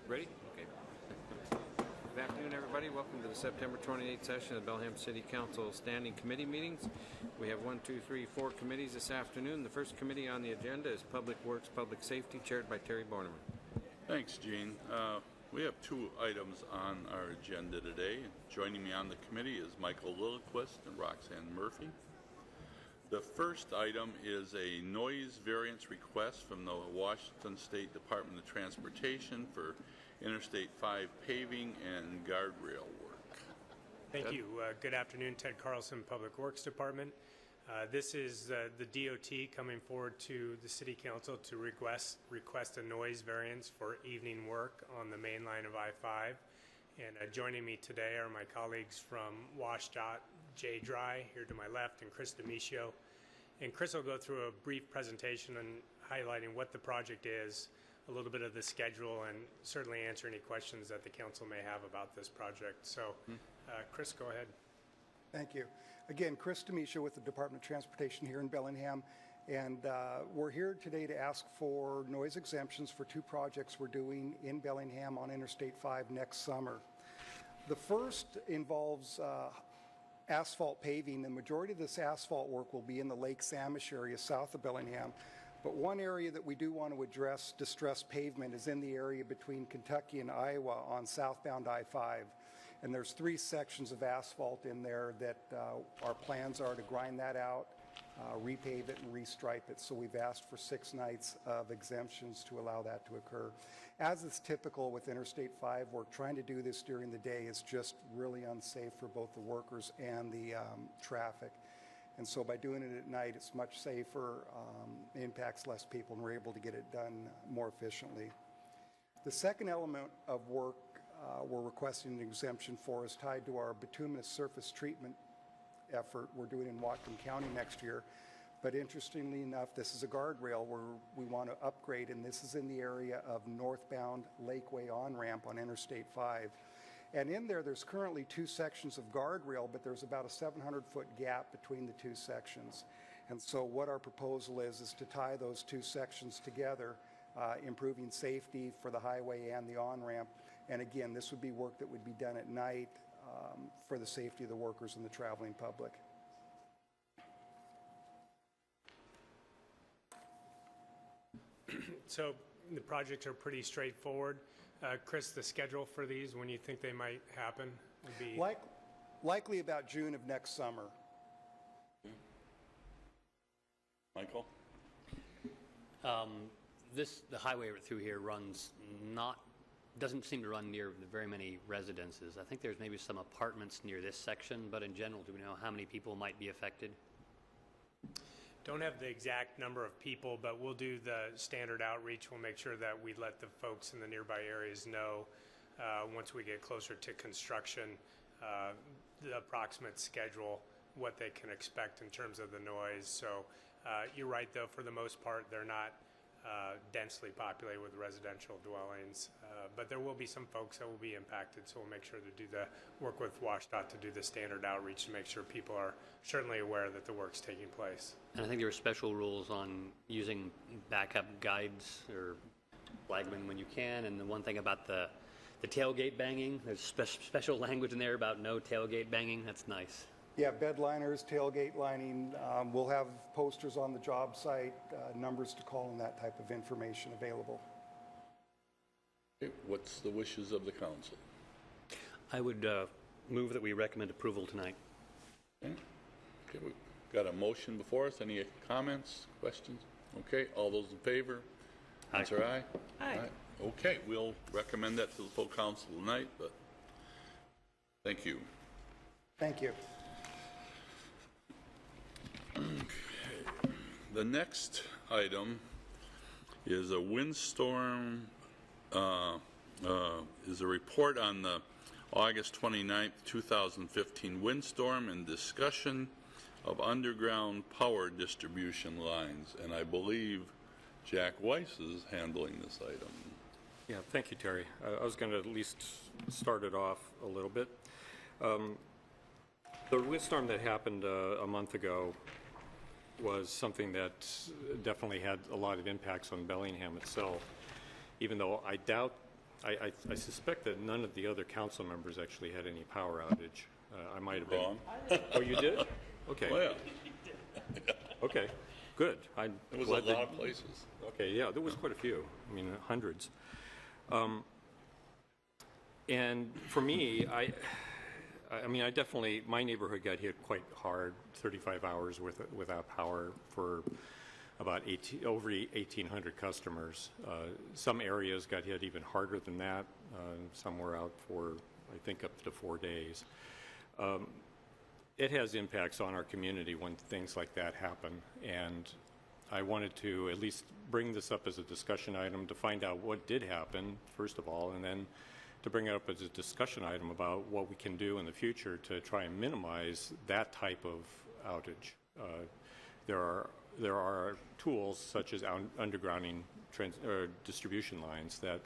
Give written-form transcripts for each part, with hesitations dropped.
Ready? Okay. Good afternoon, everybody. Welcome to the September 28th session of Bellingham City Council Standing Committee meetings. We have 4 committees this afternoon. The first committee on the agenda is Public Works, Public Safety, chaired by Terry Borneman. Thanks, Gene. We have 2 items on our agenda today. Joining me on the committee is Michael Lillquist and Roxanne Murphy. The first item is a noise variance request from the Washington State Department of Transportation for Interstate 5 paving and guardrail work. Thank you. Good afternoon, Ted Carlson, Public Works Department. This is the DOT coming forward to the City Council to request a noise variance for evening work on the main line of I-5. And joining me today are my colleagues from WashDOT, Jay Dry, here to my left, and Chris D'Amicio. And Chris will go through a brief presentation and highlighting what the project is, a little bit of the schedule, and certainly answer any questions that the council may have about this project. So, Chris, go ahead. Thank you. Again, Chris D'Amicio with the Department of Transportation here in Bellingham. And we're here today to ask for noise exemptions for 2 projects we're doing in Bellingham on Interstate 5 next summer. The first involves asphalt paving. The majority of this asphalt work will be in the Lake Samish area south of Bellingham. But one area that we do want to address distressed pavement is in the area between Kentucky and Iowa on southbound I-5. And there's 3 sections of asphalt in there that our plans are to grind that out, repave it and restripe it. So we've asked for 6 nights of exemptions to allow that to occur. As is typical with Interstate 5 work, trying to do this during the day is just really unsafe for both the workers and the traffic. And so by doing it at night, it's much safer, impacts less people, and we're able to get it done more efficiently. The second element of work we're requesting an exemption for is tied to our bituminous surface treatment effort we're doing in Whatcom County next year. But interestingly enough, this is a guardrail where we want to upgrade, and this is in the area of northbound Lakeway on-ramp on Interstate 5. And in there, there's currently 2 sections of guardrail, but there's about a 700-foot gap between the 2 sections. And so what our proposal is to tie those 2 sections together, improving safety for the highway and the on-ramp. And again, this would be work that would be done at night for the safety of the workers and the traveling public. So the projects are pretty straightforward. Chris, the schedule for these, when you think they might happen, would be? Likely about June of next summer. Michael? The highway through here doesn't seem to run near very many residences. I think there's maybe some apartments near this section, but in general, do we know how many people might be affected? Don't have the exact number of people, but we'll do the standard outreach. We'll make sure that we let the folks in the nearby areas know once we get closer to construction, the approximate schedule, what they can expect in terms of the noise. So you're right, though, for the most part, they're not densely populated with residential dwellings, but there will be some folks that will be impacted, so we'll make sure to do the work with WashDOT to do the standard outreach to make sure people are certainly aware that the work's taking place. And I think there are special rules on using backup guides or flagmen when you can, and the one thing about the tailgate banging, there's special language in there about no tailgate banging. That's nice. Yeah, bed liners, tailgate lining. We'll have posters on the job site, numbers to call, and that type of information available. Okay, what's the wishes of the council? I would move that we recommend approval tonight. Okay, we've got a motion before us. Any comments, questions? Okay, all those in favor? Aye. Answer aye. Aye. Aye. Okay, we'll recommend that to the full council tonight, but thank you. Thank you. The next item is a windstorm, is a report on the August 29th, 2015 windstorm and discussion of underground power distribution lines. And I believe Jack Weiss is handling this item. Yeah, thank you, Terry. I was going to at least start it off a little bit. The windstorm that happened a month ago was something that definitely had a lot of impacts on Bellingham itself, even though I doubt I suspect that none of the other council members actually had any power outage. I might have been. Wrong. Oh, you did? Okay. Well, Okay. Good. it was a lot of places. Okay, yeah, there was quite a few. I mean, hundreds. And for me, I mean, I definitely, my neighborhood got hit quite hard, 35 hours without power for about over 1,800 customers. Some areas got hit even harder than that. Some were out for, I think, up to 4 days. It has impacts on our community when things like that happen, and I wanted to at least bring this up as a discussion item to find out what did happen, first of all, and then to bring it up as a discussion item about what we can do in the future to try and minimize that type of outage. There are tools such as undergrounding distribution lines that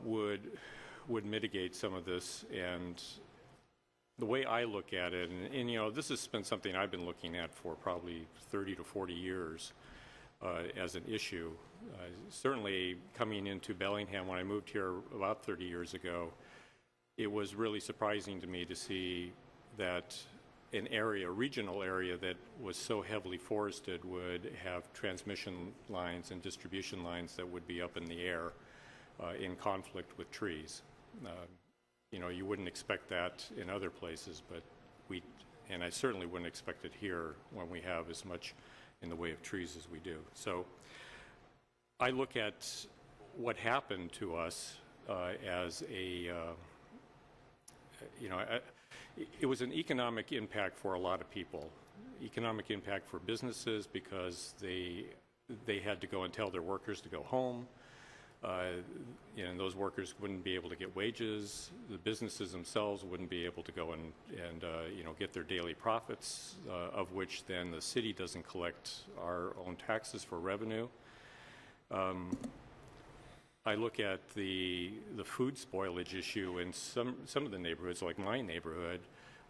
would mitigate some of this. And the way I look at it, and you know, this has been something I've been looking at for probably 30 to 40 years as an issue. Certainly coming into Bellingham when I moved here about 30 years ago, it was really surprising to me to see that an area, a regional area that was so heavily forested would have transmission lines and distribution lines that would be up in the air in conflict with trees. You know, you wouldn't expect that in other places, but and I certainly wouldn't expect it here when we have as much in the way of trees as we do. So I look at what happened to us as a, you know, it was an economic impact for a lot of people. Economic impact for businesses because they had to go and tell their workers to go home. And those workers wouldn't be able to get wages. The businesses themselves wouldn't be able to go and you know, get their daily profits, of which then the city doesn't collect our own taxes for revenue. I look at the food spoilage issue in some of the neighborhoods, like my neighborhood.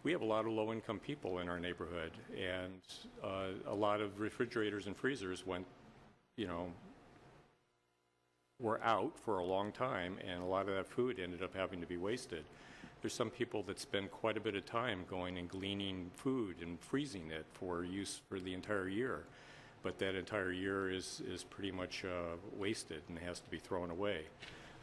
We have a lot of low-income people in our neighborhood, and a lot of refrigerators and freezers were out for a long time, and a lot of that food ended up having to be wasted. There's some people that spend quite a bit of time going and gleaning food and freezing it for use for the entire year, but that entire year is pretty much wasted and has to be thrown away.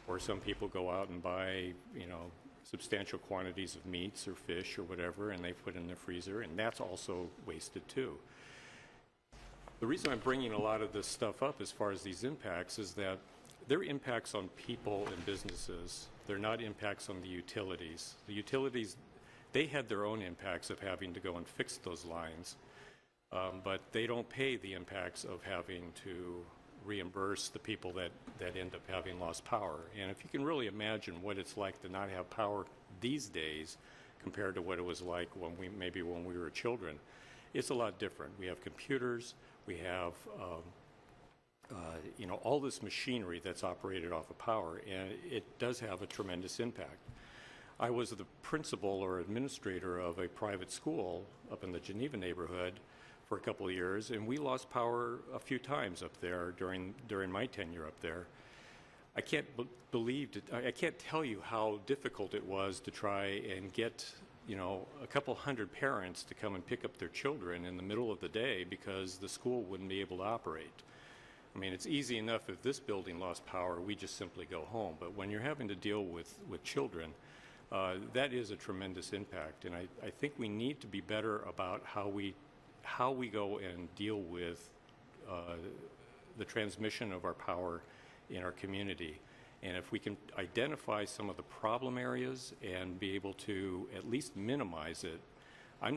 Or some people go out and buy, you know, substantial quantities of meats or fish or whatever, and they put in the freezer, and that's also wasted too. The reason I'm bringing a lot of this stuff up as far as these impacts is that they're impacts on people and businesses. They're not impacts on the utilities. The utilities, they had their own impacts of having to go and fix those lines, but they don't pay the impacts of having to reimburse the people that end up having lost power. And if you can really imagine what it's like to not have power these days compared to what it was like when we were children, it's a lot different. We have computers, we have you know, all this machinery that's operated off of power, and it does have a tremendous impact. I was the principal or administrator of a private school up in the Geneva neighborhood for a couple of years, and we lost power a few times up there during my tenure up there. I can't I can't tell you how difficult it was to try and get, you know, a couple hundred parents to come and pick up their children in the middle of the day because the school wouldn't be able to operate. I mean, it's easy enough if this building lost power, we just simply go home. But when you're having to deal with children, that is a tremendous impact. And I think we need to be better about how we go and deal with the transmission of our power in our community. And if we can identify some of the problem areas and be able to at least minimize it, I'm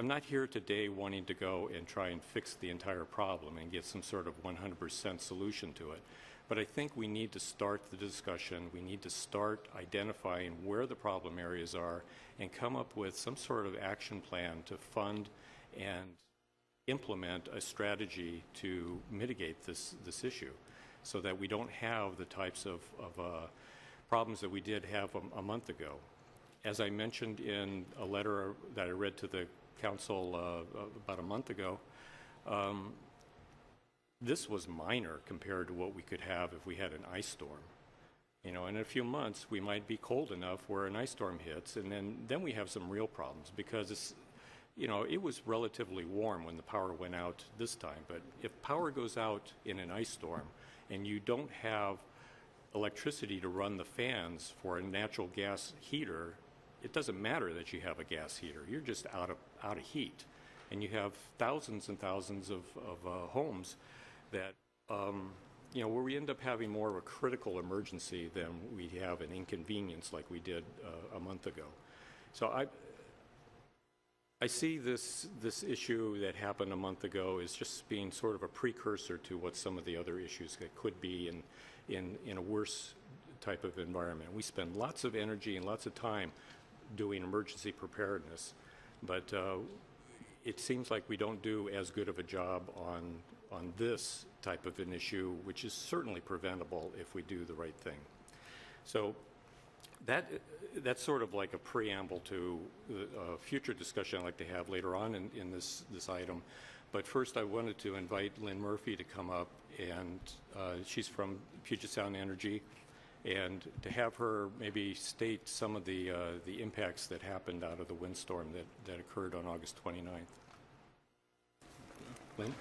not here today wanting to go and try and fix the entire problem and get some sort of 100% solution to it. But I think we need to start the discussion. We need to start identifying where the problem areas are and come up with some sort of action plan to fund and implement a strategy to mitigate this issue so that we don't have the types of problems that we did have a month ago. As I mentioned in a letter that I read to the council about a month ago, this was minor compared to what we could have if we had an ice storm. You know, in a few months, we might be cold enough where an ice storm hits, and then we have some real problems because it's, you know, it was relatively warm when the power went out this time. But if power goes out in an ice storm and you don't have electricity to run the fans for a natural gas heater, it doesn't matter that you have a gas heater. You're just out of heat. And you have thousands and thousands of homes that, you know, where we end up having more of a critical emergency than we have an inconvenience like we did a month ago. So I see this issue that happened a month ago as just being sort of a precursor to what some of the other issues that could be in a worse type of environment. We spend lots of energy and lots of time doing emergency preparedness, but it seems like we don't do as good of a job on this type of an issue, which is certainly preventable if we do the right thing. So that's sort of like a preamble to a future discussion I'd like to have later on in this item. But first I wanted to invite Lynn Murphy to come up, and she's from Puget Sound Energy, and to have her maybe state some of the impacts that happened out of the windstorm that occurred on August 29th. Lynn?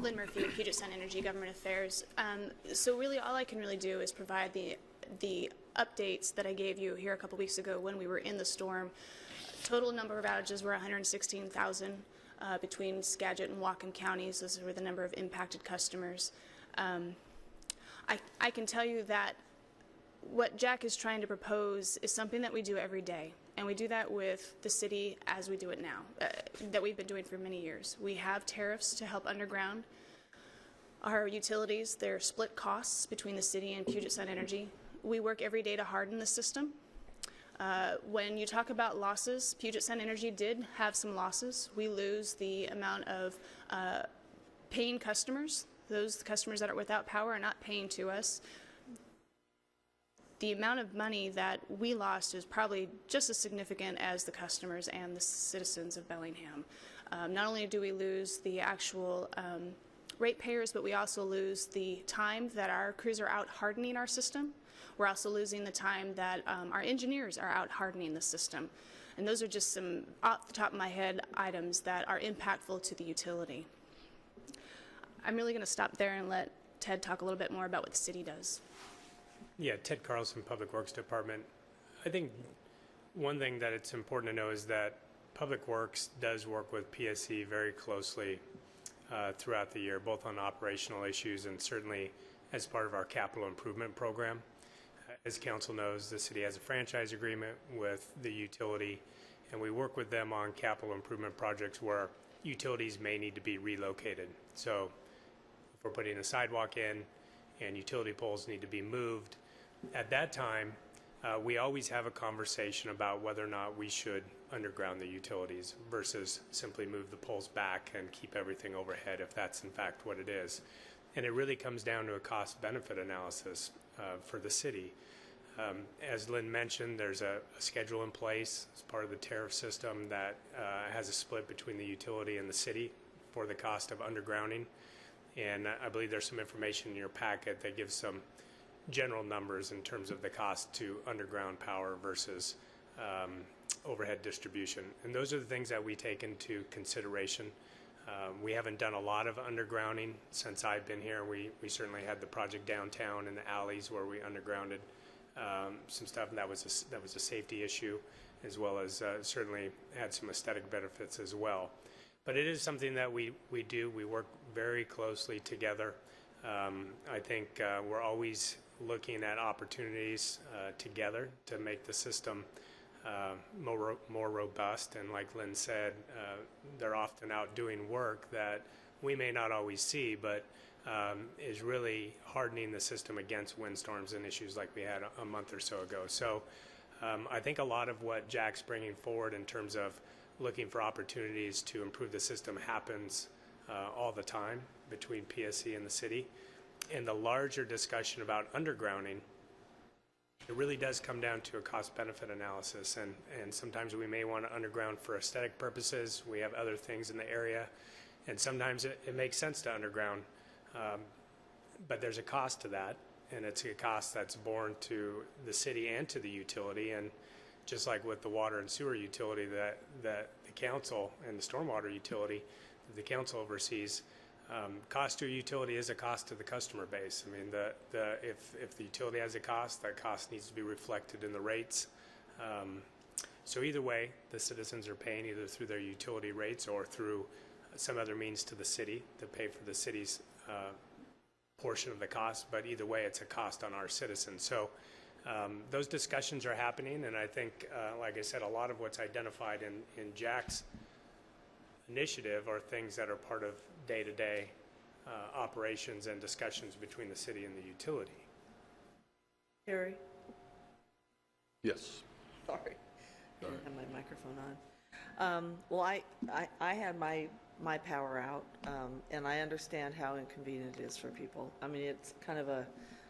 Lynn Murphy, Puget Sound Energy, Government Affairs. So really all I can really do is provide the updates that I gave you here a couple weeks ago when we were in the storm. Total number of outages were 116,000 between Skagit and Whatcom counties. Those were the number of impacted customers. I can tell you that what Jack is trying to propose is something that we do every day. And we do that with the city as we do it now, that we've been doing for many years. We have tariffs to help underground our utilities. They're split costs between the city and Puget Sound Energy. We work every day to harden the system. When you talk about losses, Puget Sound Energy did have some losses. We lose the amount of paying customers. Those customers that are without power are not paying to us. The amount of money that we lost is probably just as significant as the customers and the citizens of Bellingham. Not only do we lose the actual ratepayers, but we also lose the time that our crews are out hardening our system. We're also losing the time that our engineers are out hardening the system. And those are just some off the top of my head items that are impactful to the utility. I'm really going to stop there and let Ted talk a little bit more about what the city does. Yeah, Ted Carlson, Public Works Department. I think one thing that it's important to know is that Public Works does work with PSC very closely throughout the year, both on operational issues and certainly as part of our capital improvement program. As council knows, the city has a franchise agreement with the utility, and we work with them on capital improvement projects where utilities may need to be relocated. So if we're putting a sidewalk in and utility poles need to be moved, at that time, we always have a conversation about whether or not we should underground the utilities versus simply move the poles back and keep everything overhead if that's in fact what it is. And it really comes down to a cost-benefit analysis for the city. As Lynn mentioned, there's a schedule in place as part of the tariff system that has a split between the utility and the city for the cost of undergrounding. And I believe there's some information in your packet that gives some general numbers in terms of the cost to underground power versus overhead distribution. And those are the things that we take into consideration. We haven't done a lot of undergrounding since I've been here. We certainly had the project downtown in the alleys where we undergrounded some stuff, and that was a safety issue, as well as certainly had some aesthetic benefits as well. But it is something that we do. We work very closely together. I think we're always looking at opportunities together to make the system more robust. And like Lynn said, they're often out doing work that we may not always see, but is really hardening the system against windstorms and issues like we had a month or so ago. So I think a lot of what Jack's bringing forward in terms of looking for opportunities to improve the system happens all the time between PSC and the city. And the larger discussion about undergrounding It really does come down to a cost-benefit analysis, and sometimes we may want to underground for aesthetic purposes. We have other things in the area, and sometimes it makes sense to underground, but there's a cost to that, and it's a cost that's borne to the city and to the utility. And just like with the water and sewer utility that the council and the stormwater utility that the council oversees, cost to a utility is a cost to the customer base. I mean, if the utility has a cost, that cost needs to be reflected in the rates. So either way, the citizens are paying either through their utility rates or through some other means to the city to pay for the city's portion of the cost. But either way, it's a cost on our citizens. So those discussions are happening, and I think, like I said, a lot of what's identified in Jack's initiative are things that are part of day-to-day operations and discussions between the city and the utility. Harry? Yes. Sorry. I didn't have my microphone on. Well, I had my power out, and I understand how inconvenient it is for people. I mean, it's kind of a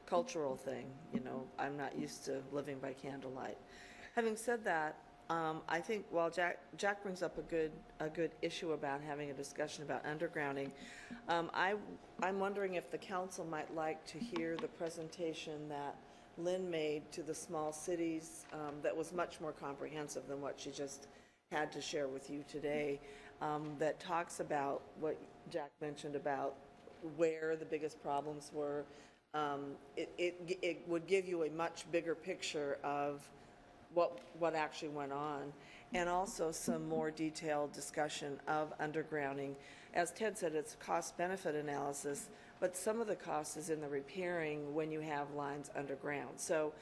cultural thing, you know. I'm not used to living by candlelight. Having said that, I think while Jack brings up a good issue about having a discussion about undergrounding, I'm wondering if the council might like to hear the presentation that Lynn made to the small cities that was much more comprehensive than what she just had to share with you today, that talks about what Jack mentioned about where the biggest problems were. It would give you a much bigger picture of what actually went on, and also some more detailed discussion of undergrounding. As Ted said, it's a cost-benefit analysis, but some of the cost is in the repairing when you have lines underground. So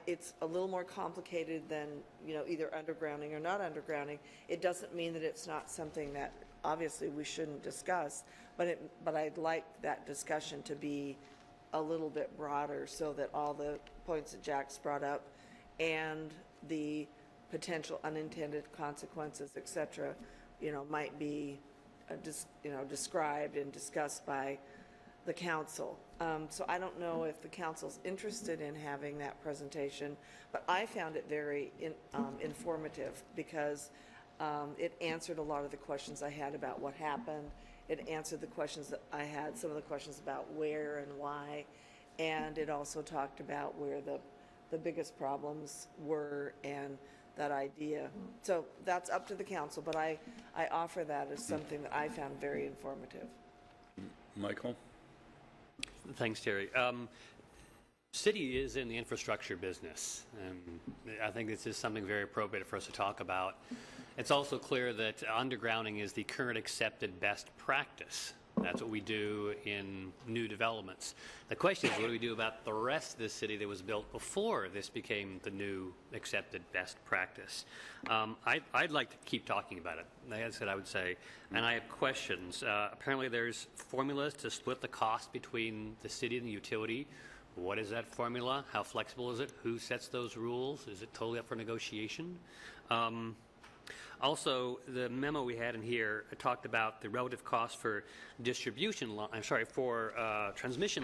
it's a little more complicated than, you know, either undergrounding or not undergrounding. It doesn't mean that it's not something that obviously we shouldn't discuss, but I'd like that discussion to be a little bit broader so that all the points that Jack's brought up and the potential unintended consequences, et cetera, you know, might be described and discussed by the council. So I don't know if the council's interested in having that presentation, but I found it very informative because it answered a lot of the questions I had about what happened. It answered the questions that I had, some of the questions about where and why, and it also talked about where the biggest problems were and that idea. So that's up to the council, but I offer that as something that I found very informative. Michael? Thanks, Terry. City is in the infrastructure business, and I think this is something very appropriate for us to talk about. It's also clear that undergrounding is the current accepted best practice. That's what we do in new developments. The question is, what do we do about the rest of the city that was built before this became the new accepted best practice? I'd like to keep talking about it. Like I said, I would say, and I have questions. Apparently there's formulas to split the cost between the city and the utility. What is that formula? How flexible is it? Who sets those rules? Is it totally up for negotiation? Also, the memo we had in here talked about the relative cost for transmission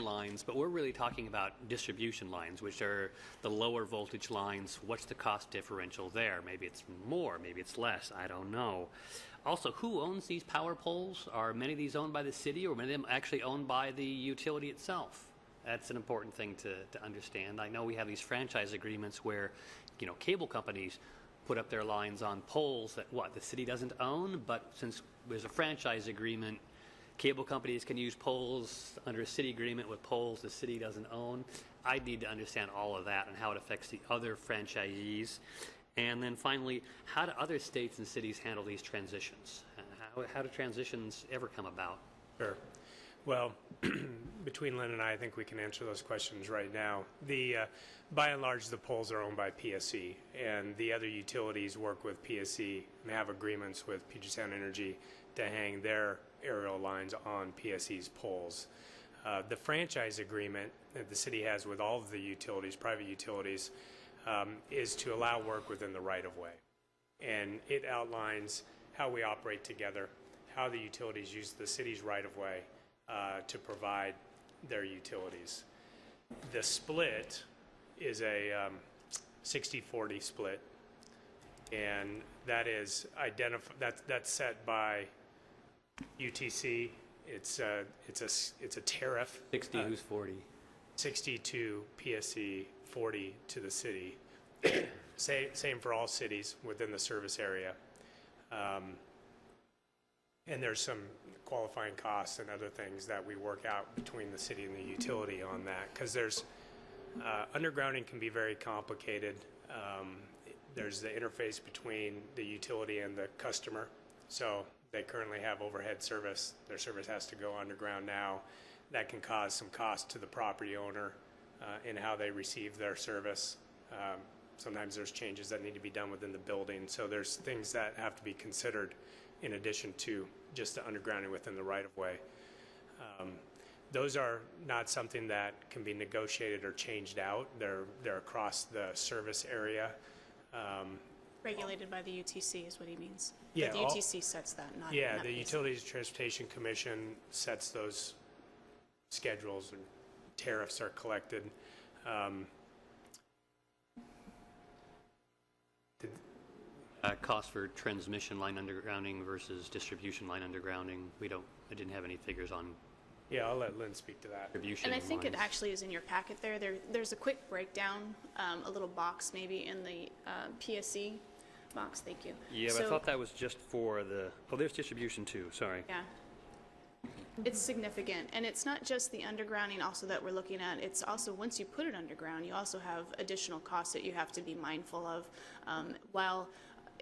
lines, but we're really talking about distribution lines, which are the lower voltage lines. What's the cost differential there? Maybe it's more, maybe it's less, I don't know. Also, who owns these power poles? Are many of these owned by the city, or many of them actually owned by the utility itself? That's an important thing to understand. I know we have these franchise agreements where, you know, cable companies put up their lines on poles that the city doesn't own, but since there's a franchise agreement, cable companies can use poles under a city agreement with poles the city doesn't own. I need to understand all of that and how it affects the other franchisees. And then finally, how do other states and cities handle these transitions? How do transitions ever come about? Sure. Well, between Lynn and I think we can answer those questions right now. By and large, the poles are owned by PSE, and the other utilities work with PSE and have agreements with Puget Sound Energy to hang their aerial lines on PSE's poles. The franchise agreement that the city has with all of the utilities, private utilities, is to allow work within the right-of-way. And it outlines how we operate together, how the utilities use the city's right-of-way to provide their utilities. The split is a 60-40 split, and that is that's set by UTC. It's a tariff. 60, who's 40? 60 to PSC, 40 to the city. Same for all cities within the service area. And there's some qualifying costs and other things that we work out between the city and the utility on that, because there's undergrounding can be very complicated. There's the interface between the utility and the customer. So they currently have overhead service. Their service has to go underground now. That can cause some cost to the property owner in how they receive their service. Sometimes there's changes that need to be done within the building. So there's things that have to be considered in addition to just the undergrounding within the right-of-way. Those are not something that can be negotiated or changed out. They're across the service area. Regulated by the UTC is what he means. Yeah, the UTC sets that, not Yeah, not the PSC. Utilities Transportation Commission sets those schedules, and tariffs are collected. Cost for transmission line undergrounding versus distribution line undergrounding. I didn't have any figures on Yeah, I'll let Lynn speak to that. distribution And I think it lines. actually is in your packet there. There's a quick breakdown, a little box maybe in the PSC box. Thank you. Yeah, but I So- thought that was just for the, oh, there's distribution too, sorry. Yeah. It's significant, and it's not just the undergrounding also that we're looking at. It's also, once you put it underground, you also have additional costs that you have to be mindful of. While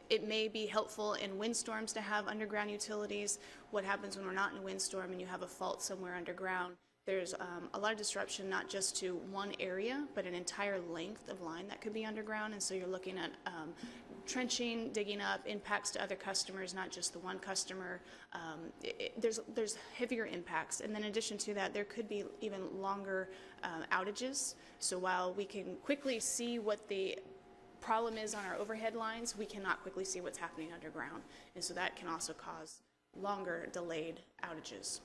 it may be helpful in windstorms to have underground utilities, what happens when we're not in a windstorm and you have a fault somewhere underground? There's a lot of disruption, not just to one area, but an entire length of line that could be underground. And so you're looking at trenching, digging up, impacts to other customers, not just the one customer. There's heavier impacts. And then in addition to that, there could be even longer outages. So while we can quickly see what the problem is on our overhead lines, we cannot quickly see what's happening underground. And so that can also cause longer delayed outages.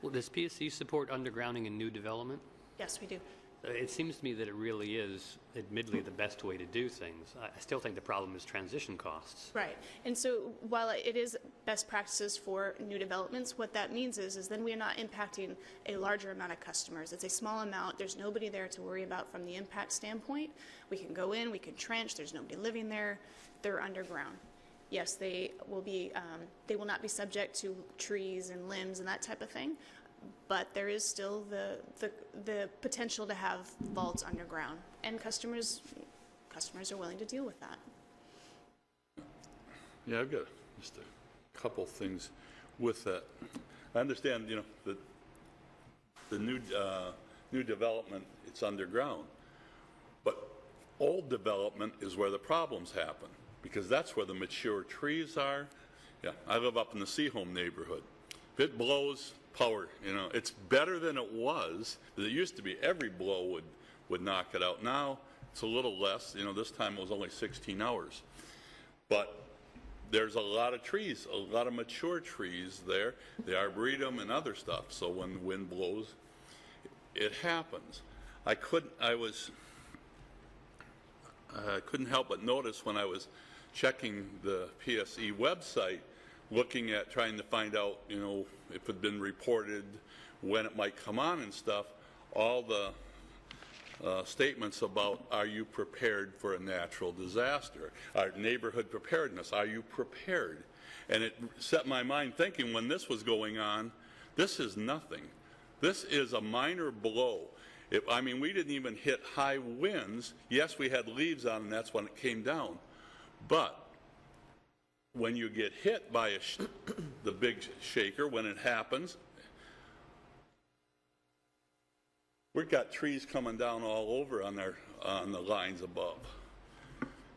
Well, does PSC support undergrounding in new development? Yes, we do. It seems to me that it really is, admittedly, the best way to do things. I still think the problem is transition costs. Right. And so while it is best practices for new developments, what that means is then we are not impacting a larger amount of customers. It's a small amount. There's nobody there to worry about from the impact standpoint. We can go in, we can trench. There's nobody living there. They're underground. Yes, they will not be subject to trees and limbs and that type of thing, but there is still the potential to have vaults underground, and customers are willing to deal with that. Yeah, I've got just a couple things with that. I understand, that the new development, it's underground, but old development is where the problems happen, because that's where the mature trees are. Yeah, I live up in the Seaholm neighborhood. If it blows, power, it's better than it was. It used to be every blow would knock it out. Now it's a little less. This time it was only 16 hours. But there's a lot of trees, a lot of mature trees there, the arboretum and other stuff. So when the wind blows, it happens. I couldn't help but notice when I was checking the PSE website, looking at trying to find out, if it had been reported, when it might come on and stuff, all the statements about, are you prepared for a natural disaster? Our neighborhood preparedness, are you prepared? And it set my mind thinking, when this was going on, this is nothing. This is a minor blow. We didn't even hit high winds. Yes, we had leaves on, and that's when it came down. But when you get hit by the big shaker, when it happens, we've got trees coming down all over on the lines above.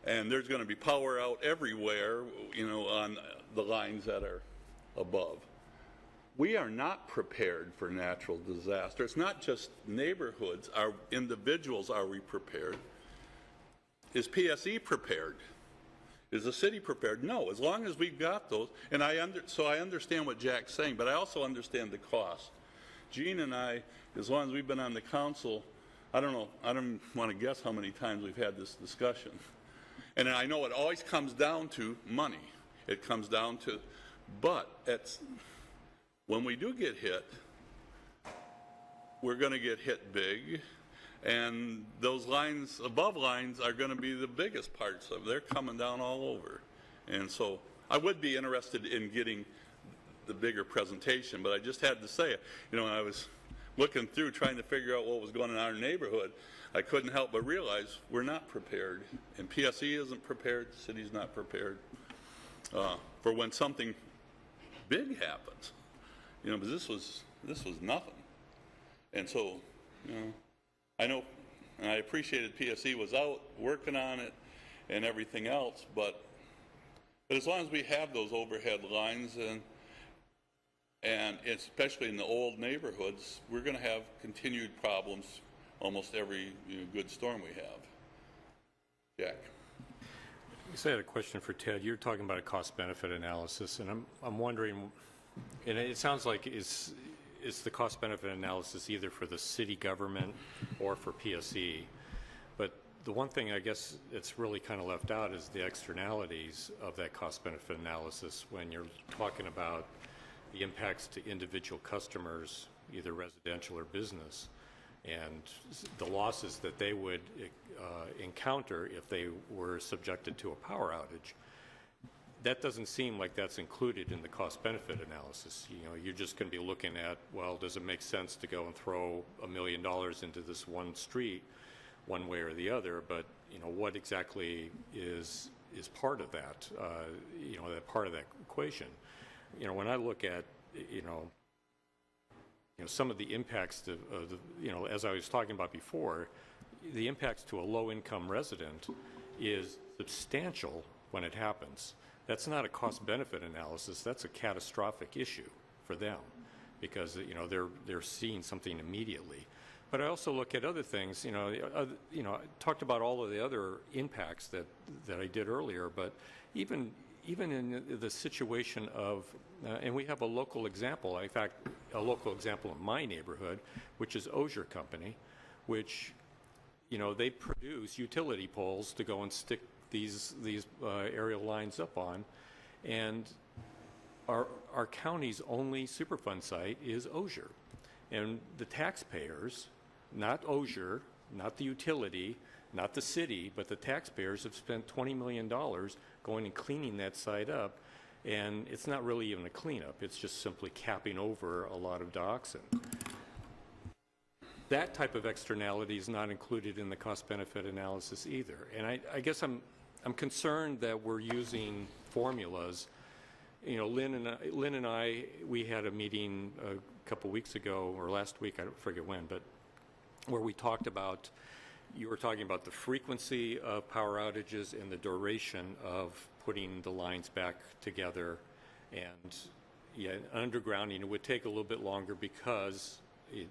And there's going to be power out everywhere, on the lines that are above. We are not prepared for natural disaster. It's not just neighborhoods. Our individuals, are we prepared? Is PSE prepared? Is the city prepared? No, as long as we've got those. And so I understand what Jack's saying, but I also understand the cost. Gene and I, as long as we've been on the council, I don't know. I don't want to guess how many times we've had this discussion. And I know it always comes down to money. It comes down to, but when we do get hit, we're going to get hit big. And those lines, above lines, are going to be the biggest parts of it. They're coming down all over. And so I would be interested in getting the bigger presentation, but I just had to say it. You know, when I was looking through trying to figure out what was going on in our neighborhood, I couldn't help but realize we're not prepared. And PSE isn't prepared, the city's not prepared for when something big happens. You know, but this was nothing. And so, you know, I know, and I appreciated PSE was out working on it and everything else, but as long as we have those overhead lines, and especially in the old neighborhoods, we're going to have continued problems almost every good storm we have. Jack. I had a question for Ted. You're talking about a cost-benefit analysis, and I'm wondering, and it sounds like it's the cost-benefit analysis either for the city government or for PSE. But the one thing I guess it's really kind of left out is the externalities of that cost-benefit analysis when you're talking about the impacts to individual customers, either residential or business, and the losses that they would encounter if they were subjected to a power outage. That doesn't seem like that's included in the cost-benefit analysis. You know, you're just going to be looking at, well, does it make sense to go and throw $1 million into this one street, one way or the other? But you know, what exactly is part of that? You know, that part of that equation. You know, when I look at, you know, some of the impacts to, you know, as I was talking about before, the impacts to a low-income resident is substantial when it happens. That's not a cost-benefit analysis. That's a catastrophic issue for them because, you know, they're seeing something immediately. But I also look at other things. You know, I talked about all of the other impacts that I did earlier. But even in the situation of, and we have a local example. In fact, a local example in my neighborhood, which is Osier Company, which, you know, they produce utility poles to go and stick these aerial lines up on, and our county's only Superfund site is Osier, and the taxpayers, not Osier, not the utility, not the city, but the taxpayers have spent $20 million going and cleaning that site up, and it's not really even a cleanup. It's just simply capping over a lot of docks. And that type of externality is not included in the cost-benefit analysis either. And I guess I'm concerned that we're using formulas. You know, Lynn and I, we had a meeting a couple weeks ago, or last week, I don't forget when, but where we talked about, you were talking about the frequency of power outages and the duration of putting the lines back together. And yeah, undergrounding, it would take a little bit longer because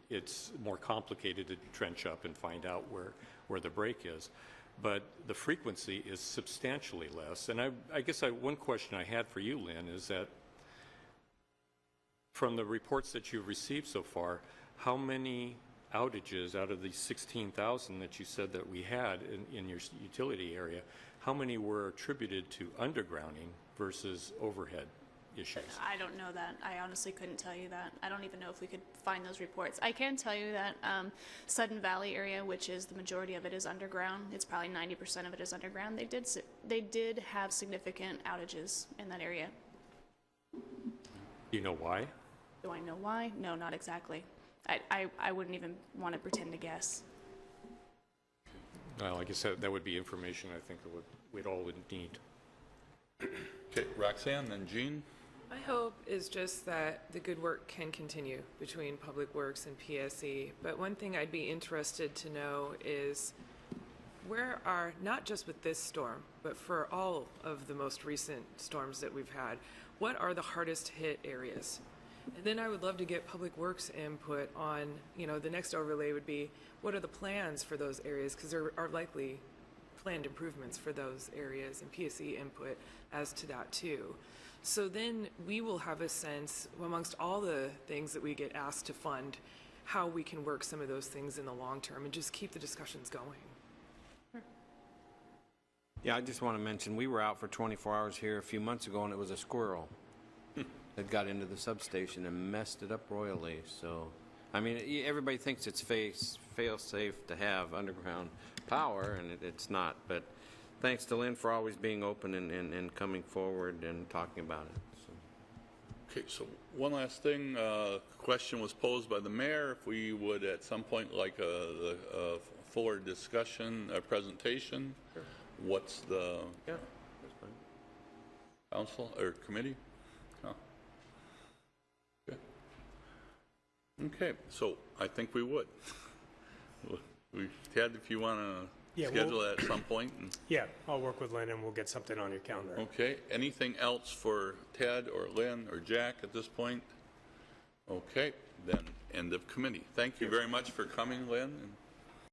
it's more complicated to trench up and find out where the break is. But the frequency is substantially less. And I guess one question I had for you, Lynn, is that from the reports that you've received so far, how many outages out of the 16,000 that you said that we had in your utility area, how many were attributed to undergrounding versus overhead issues? I don't know that. I honestly couldn't tell you that. I don't even know if we could find those reports. I can tell you that Sudden Valley area, which is the majority of it, is underground. It's probably 90% of it is underground. They did have significant outages in that area. Do you know why? Do I know why? No, not exactly. I wouldn't even want to pretend to guess. Well, like I said, that would be information I think that we'd all would need. Okay, Roxanne, then Jean. My hope is just that the good work can continue between Public Works and PSE. But one thing I'd be interested to know is where are, not just with this storm, but for all of the most recent storms that we've had, what are the hardest hit areas? And then I would love to get Public Works input on, you know, the next overlay would be, what are the plans for those areas? Because there are likely planned improvements for those areas, and PSE input as to that too. So then we will have a sense, amongst all the things that we get asked to fund, how we can work some of those things in the long term and just keep the discussions going. Yeah, I just want to mention, we were out for 24 hours here a few months ago, and it was a squirrel that got into the substation and messed it up royally. So, I mean, everybody thinks it's fail-safe to have underground power, and it's not. But thanks to Lynn for always being open and coming forward and talking about it. So. Okay, so one last thing. Question was posed by the mayor if we would at some point like a fuller discussion, a presentation. Sure. What's the Yeah, that's fine. council or committee? Oh. Okay. Okay, so I think we would. Ted, if you want to schedule that at some point. Yeah, I'll work with Lynn and we'll get something on your calendar. Okay, anything else for Ted or Lynn or Jack at this point? Okay, then end of committee. Thank you very much for coming, Lynn. And